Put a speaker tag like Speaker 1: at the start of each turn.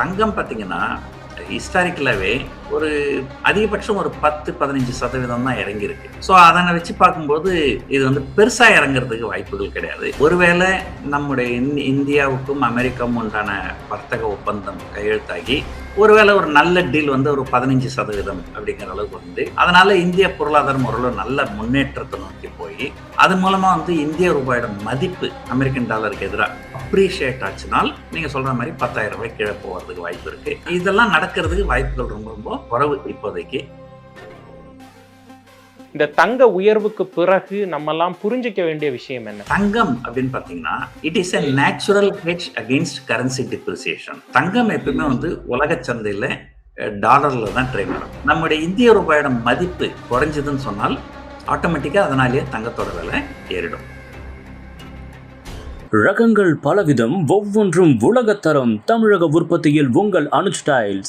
Speaker 1: தங்கம் பார்த்தீங்கன்னா, ஹிஸ்டாரிக்கலாவே ஒரு அதிகபட்சம் ஒரு 10-15% தான் இறங்கியிருக்கு. ஸோ அதன வச்சு பார்க்கும்போது, இது வந்து பெருசா இறங்குறதுக்கு வாய்ப்புகள் கிடையாது. ஒருவேளை நம்முடைய இந்தியாவுக்கும் அமெரிக்காவும் உண்டான வர்த்தக ஒப்பந்தம் கையெழுத்தாகி, ஒருவேளை ஒரு நல்ல டீல் வந்து ஒரு 15% அப்படிங்கிற அளவுக்கு வந்து, அதனால இந்திய பொருளாதாரம் ஓரளவு நல்ல முன்னேற்றத்தை நோக்கி போய், அதன் மூலமா வந்து இந்திய ரூபாயோட மதிப்பு அமெரிக்கன் டாலருக்கு எதிரா அப்ரிஷியேட் ஆச்சுனால், நீங்க சொல்ற மாரி ரூ. 10,000 கீழ போறதுக்கு வாய்ப்பு இருக்கு. இதெல்லாம் நடக்கிறதுக்கு வாய்ப்புகள் ரொம்ப ரொம்ப குறைவு இப்போதைக்கு.
Speaker 2: இந்த தங்க உயர்வுக்கு பிறகு நம்மலாம் புரிஞ்சிக்க வேண்டிய விஷயம் என்ன?
Speaker 1: தங்கம் அப்படின்னு பார்த்தீங்கன்னா, it is a natural hedge against currency depreciation. தங்கம் எப்பவுமே வந்து உலக சந்தையில டாலர்ல தான் ட்ரேட் ஆகும். நம்முடைய இந்திய ரூபாயோட மதிப்பு குறைஞ்சதுன்னு சொன்னால், ஆட்டோமேட்டிக்கா அதனாலேயே தங்கத்தோட விலை ஏறிடும்.
Speaker 3: ரகங்கள் பலவிதம், ஒவ்வொன்றும் உலகத்தரம். தமிழக உற்பத்தியில் உங்கள் அனுஜ் டைல்ஸ்.